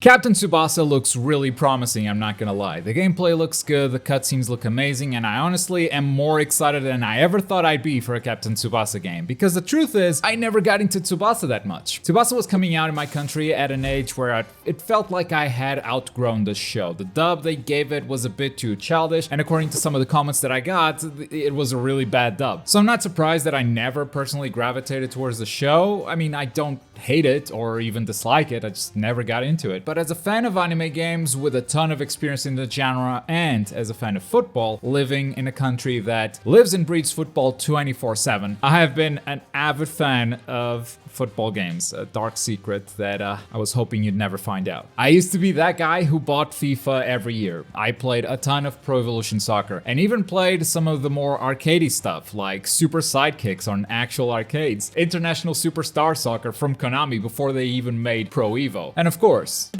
Captain Tsubasa looks really promising, I'm not gonna lie. The gameplay looks good, the cutscenes look amazing, and I honestly am more excited than I ever thought I'd be for a Captain Tsubasa game. Because the truth is, I never got into Tsubasa that much. Tsubasa was coming out in my country at an age where it felt like I had outgrown the show. The dub they gave it was a bit too childish, and according to some of the comments that I got, it was a really bad dub. So I'm not surprised that I never personally gravitated towards the show. I mean, I don't hate it or even dislike it, I just never got into it. But as a fan of anime games with a ton of experience in the genre, and as a fan of football, living in a country that lives and breeds football 24/7, I have been an avid fan of football games, a dark secret that I was hoping you'd never find out. I used to be that guy who bought FIFA every year. I played a ton of Pro Evolution Soccer, and even played some of the more arcadey stuff, like Super Sidekicks on actual arcades, International Superstar Soccer from Konami before they even made Pro Evo, and of course,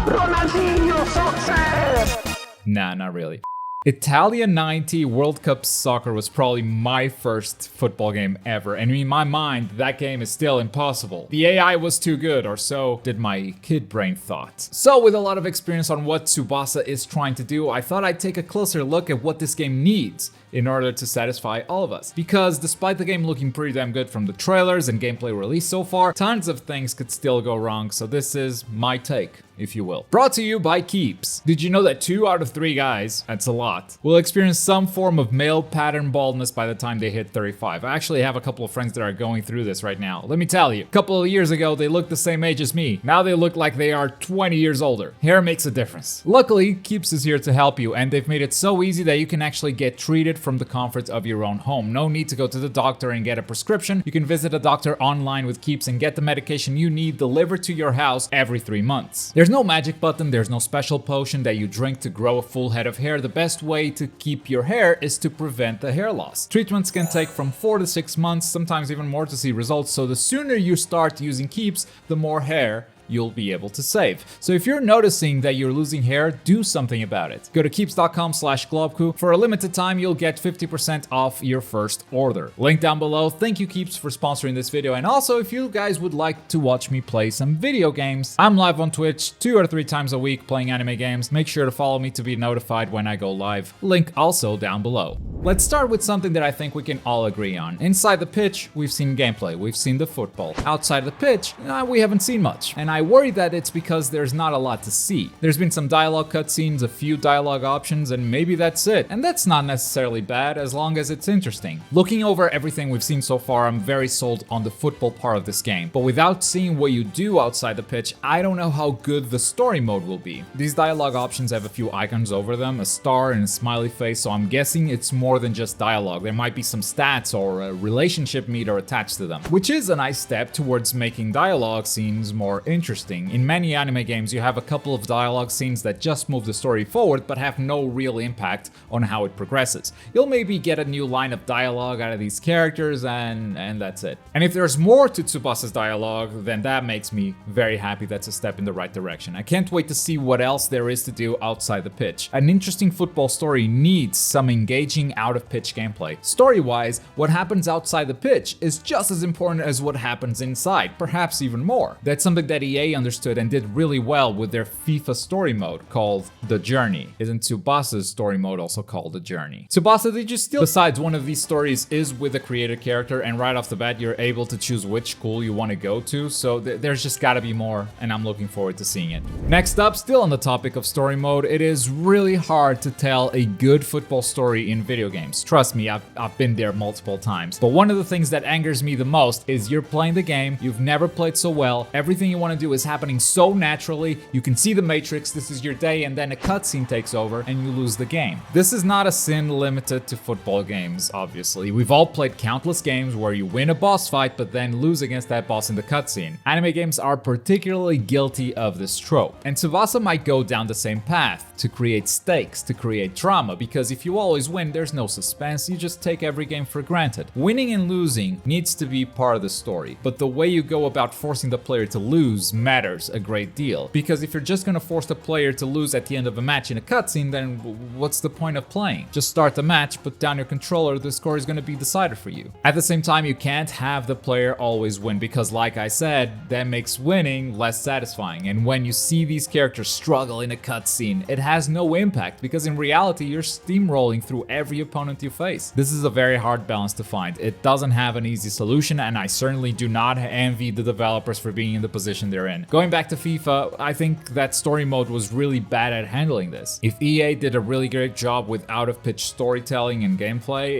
Ronaldinho success! nah, not really. Italia 90 World Cup Soccer was probably my first football game ever, and in my mind, that game is still impossible. The AI was too good, or so did my kid brain thought. So with a lot of experience on what Tsubasa is trying to do, I thought I'd take a closer look at what this game needs in order to satisfy all of us. Because despite the game looking pretty damn good from the trailers and gameplay released so far, tons of things could still go wrong, so this is my take, if you will. Brought to you by Keeps. Did you know that 2 out of 3 guys, that's a lot, will experience some form of male pattern baldness by the time they hit 35? I actually have a couple of friends that are going through this right now. Let me tell you, a couple of years ago they looked the same age as me. Now they look like they are 20 years older. Hair makes a difference. Luckily, Keeps is here to help you, and they've made it so easy that you can actually get treated from the comfort of your own home. No need to go to the doctor and get a prescription. You can visit a doctor online with Keeps and get the medication you need delivered to your house every 3 months. There's no magic button, there's no special potion that you drink to grow a full head of hair. The best way to keep your hair is to prevent the hair loss. Treatments can take from 4 to 6 months, sometimes even more, to see results, so the sooner you start using Keeps, the more hair you'll be able to save. So if you're noticing that you're losing hair, do something about it. Go to keeps.com/Globku. For a limited time, you'll get 50% off your first order. Link down below. Thank you, Keeps, for sponsoring this video. And also, if you guys would like to watch me play some video games, I'm live on Twitch 2 or 3 times a week playing anime games. Make sure to follow me to be notified when I go live. Link also down below. Let's start with something that I think we can all agree on. Inside the pitch, we've seen gameplay, we've seen the football. Outside the pitch, we haven't seen much. And I worry that it's because there's not a lot to see. There's been some dialogue cutscenes, a few dialogue options, and maybe that's it. And that's not necessarily bad as long as it's interesting. Looking over everything we've seen so far, I'm very sold on the football part of this game. But without seeing what you do outside the pitch, I don't know how good the story mode will be. These dialogue options have a few icons over them, a star and a smiley face, so I'm guessing it's more than just dialogue. There might be some stats or a relationship meter attached to them, which is a nice step towards making dialogue scenes more interesting. In many anime games, you have a couple of dialogue scenes that just move the story forward but have no real impact on how it progresses. You'll maybe get a new line of dialogue out of these characters and that's it. And if there's more to Tsubasa's dialogue, then that makes me very happy. That's a step in the right direction. I can't wait to see what else there is to do outside the pitch. An interesting football story needs some engaging out-of-pitch gameplay. Story-wise, what happens outside the pitch is just as important as what happens inside, perhaps even more. That's something that EA understood and did really well with their FIFA story mode called The Journey. Isn't Tsubasa's story mode also called The Journey? Tsubasa, did you steal? Besides, one of these stories is with a created character, and right off the bat you're able to choose which school you want to go to, so there's just gotta be more, and I'm looking forward to seeing it. Next up, still on the topic of story mode, it is really hard to tell a good football story in video games. Trust me, I've been there multiple times. But one of the things that angers me the most is you're playing the game, you've never played so well, everything you want to do is happening so naturally, you can see the matrix, this is your day, and then a cutscene takes over and you lose the game. This is not a sin limited to football games, obviously. We've all played countless games where you win a boss fight but then lose against that boss in the cutscene. Anime games are particularly guilty of this trope, and Tsubasa might go down the same path, to create stakes, to create drama, because if you always win, there's no no suspense, you just take every game for granted. Winning and losing needs to be part of the story, but the way you go about forcing the player to lose matters a great deal. Because if you're just gonna force the player to lose at the end of a match in a cutscene, then what's the point of playing? Just start the match, put down your controller, the score is gonna be decided for you. At the same time, you can't have the player always win because, like I said, that makes winning less satisfying. And when you see these characters struggle in a cutscene, it has no impact because in reality, you're steamrolling through every opponent you face. This is a very hard balance to find. It doesn't have an easy solution, and I certainly do not envy the developers for being in the position they're in. Going back to FIFA, I think that story mode was really bad at handling this. If EA did a really great job with out-of-pitch storytelling and gameplay,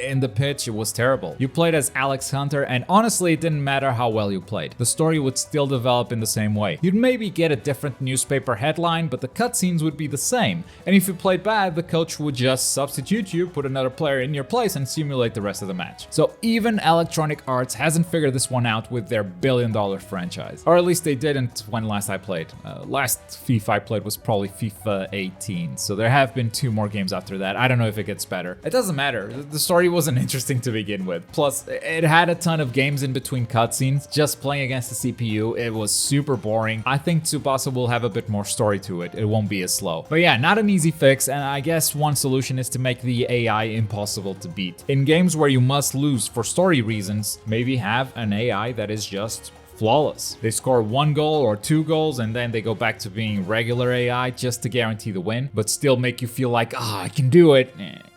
in the pitch it was terrible. You played as Alex Hunter, and honestly it didn't matter how well you played. The story would still develop in the same way. You'd maybe get a different newspaper headline, but the cutscenes would be the same. And if you played bad, the coach would just substitute you, put another player in your place, and simulate the rest of the match. So even Electronic Arts hasn't figured this one out with their billion-dollar franchise. Or at least they didn't when last I played. Last FIFA I played was probably FIFA 18, so there have been 2 more games after that. I don't know if it gets better. It doesn't matter. The story wasn't interesting to begin with. Plus, it had a ton of games in between cutscenes. Just playing against the CPU, it was super boring. I think Tsubasa will have a bit more story to it. It won't be as slow. But yeah, not an easy fix, and I guess one solution is to make the AI impossible to beat. In games where you must lose for story reasons, maybe have an AI that is just flawless. They score 1 goal or 2 goals and then they go back to being regular AI just to guarantee the win, but still make you feel like, I can do it.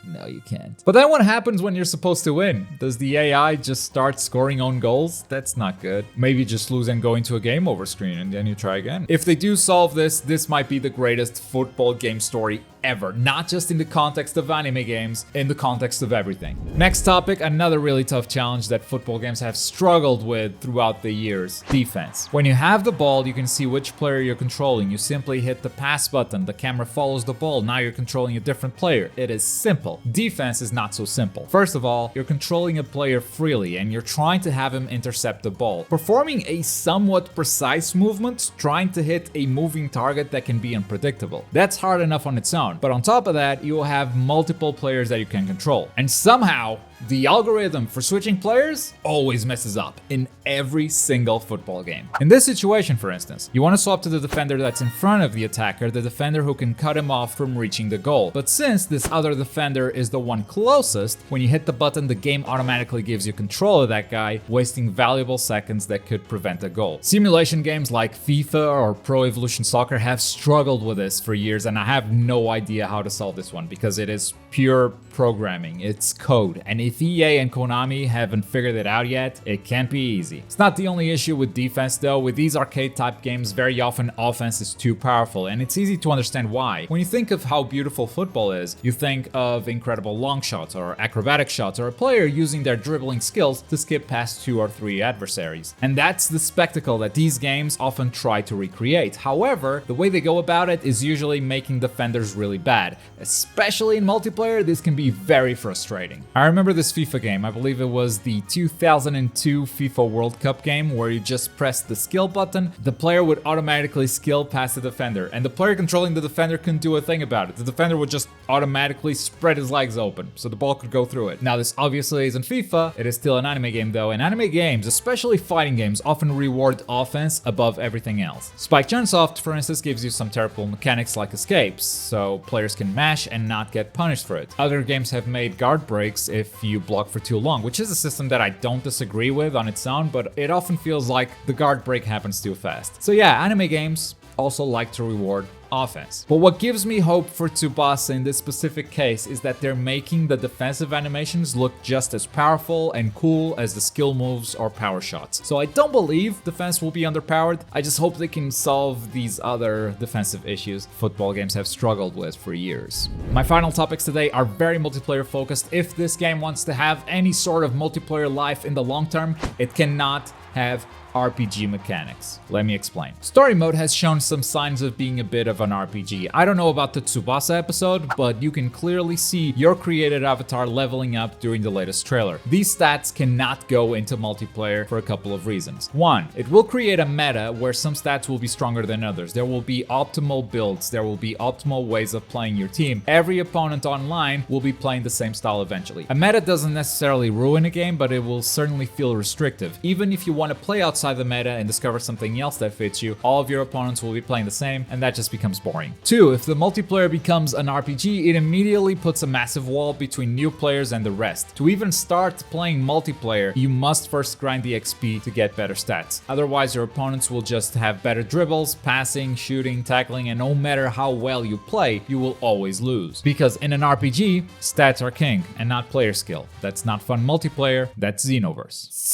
No, you can't. But then what happens when you're supposed to win? Does the AI just start scoring own goals? That's not good. Maybe just lose and go into a game over screen and then you try again. If they do solve this, this might be the greatest football game story ever. Not just in the context of anime games, in the context of everything. Next topic, another really tough challenge that football games have struggled with throughout the years. Defense. When you have the ball, you can see which player you're controlling. You simply hit the pass button, the camera follows the ball, now you're controlling a different player. It is simple. Defense is not so simple. First of all, you're controlling a player freely and you're trying to have him intercept the ball. Performing a somewhat precise movement, trying to hit a moving target that can be unpredictable. That's hard enough on its own, but on top of that, you will have multiple players that you can control. And somehow, the algorithm for switching players always messes up in every single football game. In this situation, for instance, you want to swap to the defender that's in front of the attacker, the defender who can cut him off from reaching the goal. But since this other defender is the one closest, when you hit the button, the game automatically gives you control of that guy, wasting valuable seconds that could prevent a goal. Simulation games like FIFA or Pro Evolution Soccer have struggled with this for years, and I have no idea how to solve this one because it is pure programming, it's code, and if EA and Konami haven't figured it out yet, it can't be easy. It's not the only issue with defense though. With these arcade type games, very often offense is too powerful, and it's easy to understand why. When you think of how beautiful football is, you think of incredible long shots or acrobatic shots or a player using their dribbling skills to skip past 2 or 3 adversaries. And that's the spectacle that these games often try to recreate. However, the way they go about it is usually making defenders really bad. Especially in multiplayer, this can be very frustrating. I remember this FIFA game, I believe it was the 2002 FIFA World Cup game, where you just press the skill button, the player would automatically skill past the defender, and the player controlling the defender couldn't do a thing about it. The defender would just automatically spread his legs open, so the ball could go through it. Now this obviously isn't FIFA, it is still an anime game though, and anime games, especially fighting games, often reward offense above everything else. Spike Chunsoft, for instance, gives you some terrible mechanics like escapes, so players can mash and not get punished for it. Other games have made guard breaks if you block for too long, which is a system that I don't disagree with on its own, but it often feels like the guard break happens too fast. So yeah, anime games also like to reward offense. But what gives me hope for Tsubasa in this specific case is that they're making the defensive animations look just as powerful and cool as the skill moves or power shots. So I don't believe defense will be underpowered. I just hope they can solve these other defensive issues football games have struggled with for years. My final topics today are very multiplayer focused. If this game wants to have any sort of multiplayer life in the long term, it cannot have RPG mechanics. Let me explain. Story mode has shown some signs of being a bit of an RPG. I don't know about the Tsubasa episode, but you can clearly see your created avatar leveling up during the latest trailer. These stats cannot go into multiplayer for a couple of reasons. One, it will create a meta where some stats will be stronger than others. There will be optimal builds, there will be optimal ways of playing your team. Every opponent online will be playing the same style eventually. A meta doesn't necessarily ruin a game, but it will certainly feel restrictive. Even if you want to play outside the meta and discover something else that fits you, all of your opponents will be playing the same, and that just becomes boring. Two, if the multiplayer becomes an RPG, it immediately puts a massive wall between new players and the rest. To even start playing multiplayer, you must first grind the XP to get better stats. Otherwise, your opponents will just have better dribbles, passing, shooting, tackling, and no matter how well you play, you will always lose. Because in an RPG, stats are king and not player skill. That's not fun multiplayer, that's Xenoverse.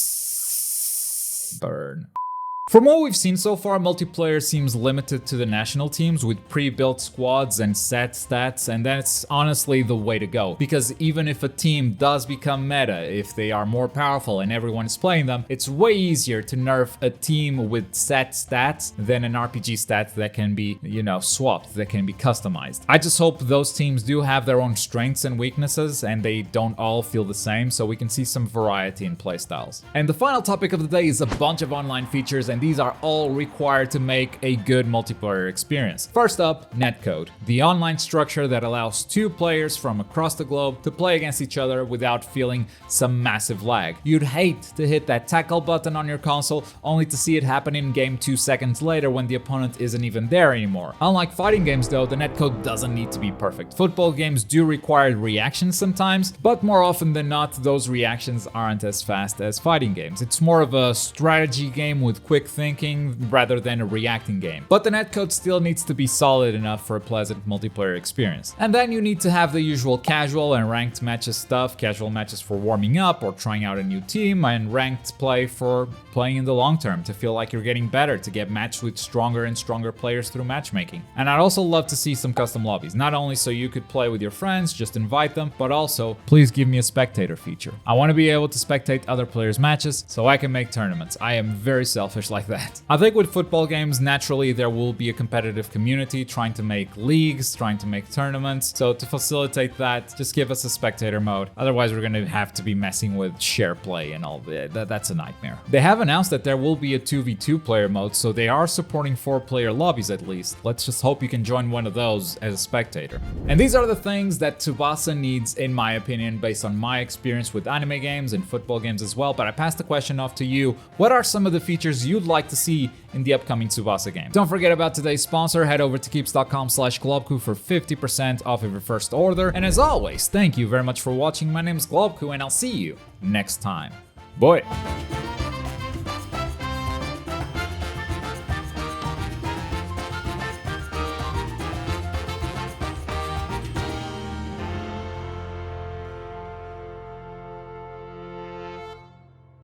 Burn. From what we've seen so far, multiplayer seems limited to the national teams with pre-built squads and set stats, and that's honestly the way to go. Because even if a team does become meta, if they are more powerful and everyone is playing them, it's way easier to nerf a team with set stats than an RPG stat that can be, swapped, that can be customized. I just hope those teams do have their own strengths and weaknesses and they don't all feel the same, so we can see some variety in playstyles. And the final topic of the day is a bunch of online features, and these are all required to make a good multiplayer experience. First up, netcode, the online structure that allows two players from across the globe to play against each other without feeling some massive lag. You'd hate to hit that tackle button on your console only to see it happen in game 2 seconds later when the opponent isn't even there anymore. Unlike fighting games though, the netcode doesn't need to be perfect. Football games do require reactions sometimes, but more often than not, those reactions aren't as fast as fighting games. It's more of a strategy game with quick thinking rather than a reacting game. But the netcode still needs to be solid enough for a pleasant multiplayer experience. And then you need to have the usual casual and ranked matches stuff, casual matches for warming up or trying out a new team, and ranked play for playing in the long term, to feel like you're getting better, to get matched with stronger and stronger players through matchmaking. And I'd also love to see some custom lobbies, not only so you could play with your friends, just invite them, but also please give me a spectator feature. I want to be able to spectate other players' matches so I can make tournaments. I am very selfish like that. I think with football games, naturally there will be a competitive community trying to make leagues, trying to make tournaments. So to facilitate that, just give us a spectator mode. Otherwise, we're going to have to be messing with share play and all that. That's a nightmare. They have announced that there will be a 2v2 player mode, so they are supporting 4-player lobbies at least. Let's just hope you can join one of those as a spectator. And these are the things that Tsubasa needs, in my opinion, based on my experience with anime games and football games as well. But I pass the question off to you. What are some of the features you'd like to see in the upcoming Tsubasa game? Don't forget about today's sponsor. Head over to keeps.com/Globku for 50% off of your first order. And as always, thank you very much for watching. My name is Globku and I'll see you next time. Bye.